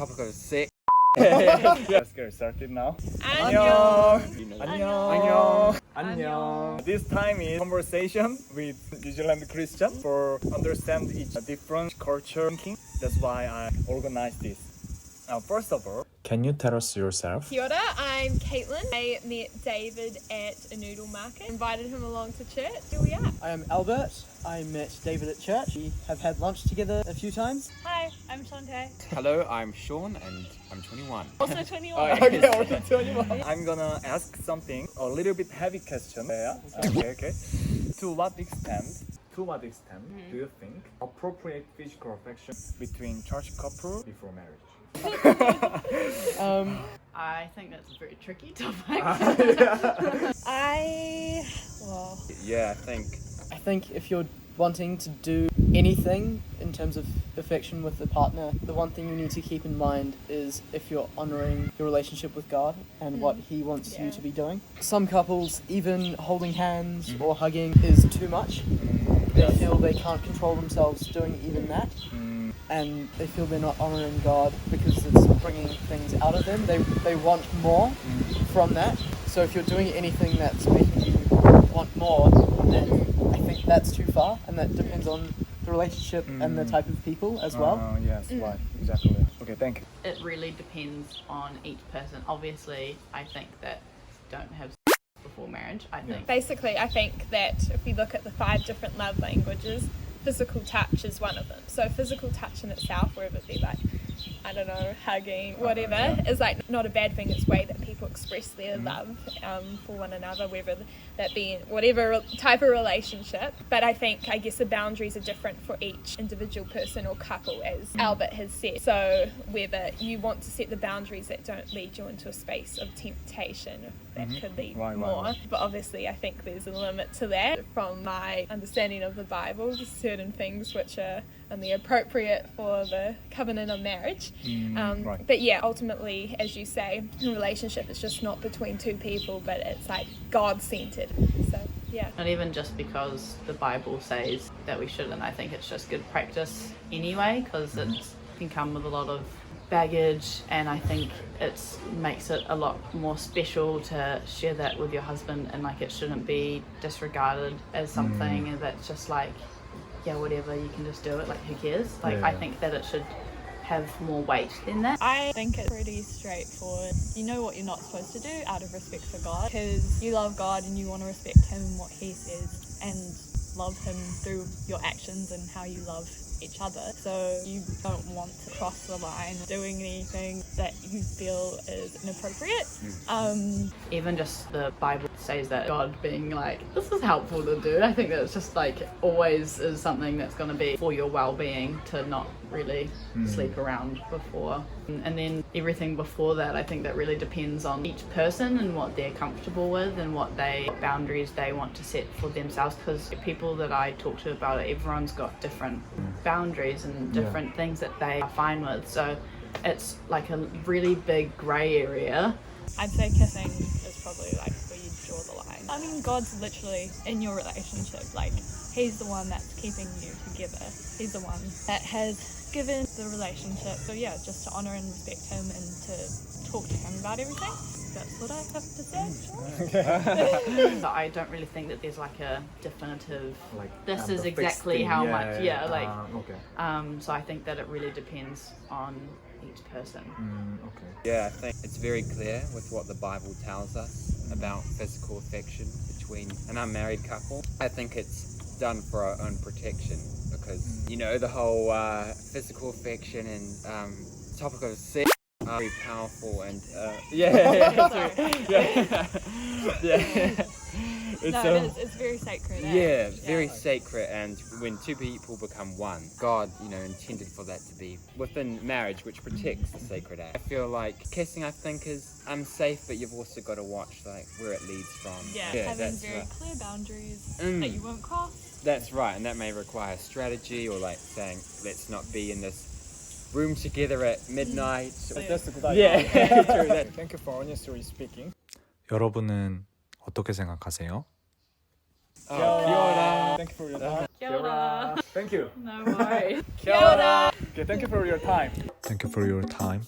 topic of sex. Let's get started now. 안녕. 안녕. This time is conversation with New Zealand Christian for understand each different culture thinking. That's why I organized this. First of all, can you tell us yourself? Kia ora, I'm Caitlin. I met David at a noodle market, invited him along to church. Here we are. I am Albert. I met David at church. We have had lunch together a few times. Hi, I'm Shantae. Hello, I'm Sean and I'm 21. Also 21. Okay, I'm gonna ask something a little bit heavy question. Yeah. Okay. To what extent do you think appropriate physical affection between church couple before marriage? I think that's a very tricky topic. Yeah, I think if you're wanting to do anything in terms of affection with the partner, the one thing you need to keep in mind is if you're honoring your relationship with God and what He wants you to be doing. Some couples, even holding hands or hugging is too much. They feel they can't control themselves doing even that. And they feel they're not honoring God because it's bringing things out of them. They want more from that. So if you're doing anything that's making you want more, then I think that's too far, and that depends on the relationship and the type of people as well. Yes, right, exactly. Okay, thank you. It really depends on each person. Obviously, I think that don't have sex before marriage. I think Basically, I think that if we look at the 5 different love languages, physical touch is one of them. So physical touch in itself, whether it be like, I don't know, hugging, whatever, is like not a bad thing. It's a way that people express their love for one another, whether that be in whatever type of relationship. But I guess the boundaries are different for each individual person or couple, as Albert has said. So whether you want to set the boundaries that don't lead you into a space of temptation, that could lead more. Right. But obviously I think there's a limit to that. From my understanding of the Bible, there's certain things which are only appropriate for the covenant of marriage. Right. But yeah, ultimately, as you say, a relationship is just not between two people, but it's like God-centered. So yeah. not even just because the Bible says that we shouldn't. I think it's just good practice anyway, because it can come with a lot of baggage, and I think it makes it a lot more special to share that with your husband, and like it shouldn't be disregarded as something that's just like, yeah, whatever, you can just do it, like who cares? Like I think that it should have more weight than that. I think it's pretty straightforward. You know what you're not supposed to do out of respect for God, because you love God and you want to respect Him and what He says, and love Him through your actions and how you love each other. So you don't want to cross the line doing anything that you feel is inappropriate. Even just the Bible says that God being like, this is helpful to do. I think that it's just like always is something that's going to be for your well-being, to not really sleep around before. And then everything before that, I think that really depends on each person and what they're comfortable with and what boundaries they want to set for themselves, because people that I talk to about it, everyone's got different boundaries and different things that they are fine with. So it's like a really big grey area. I'd say kissing is probably like where you draw the line. I mean, God's literally in your relationship. Like, He's the one that's keeping you together. He's the one that has given the relationship. So yeah, just to honour and respect Him and to talk to Him about everything. That's what I have to say. So I don't really think that there's like a definitive, Like, this is the exactly fixed how thing. much, Okay. so I think that it really depends on each person. Okay. Yeah, I think it's very clear with what the Bible tells us about physical affection between an unmarried couple. I think it's done for our own protection, because the whole physical affection and topic of sex are very powerful, and It's very sacred. very sacred. And when two people become one, God intended for that to be within marriage, which protects the sacred act. I feel like kissing, I think, is unsafe, but you've also got to watch like where it leads from. Having that's very right. clear boundaries that you won't cross. That's right, and that may require strategy, or like saying, let's not be in this room together at midnight. That's a good idea. Yeah, true. That. Thank you for honestly speaking. 여러분은 어떻게 생각하세요? Kia ora. Thank you for your time. Kia ora. Thank you. No worries. Okay, thank you for your time. Thank you for your time.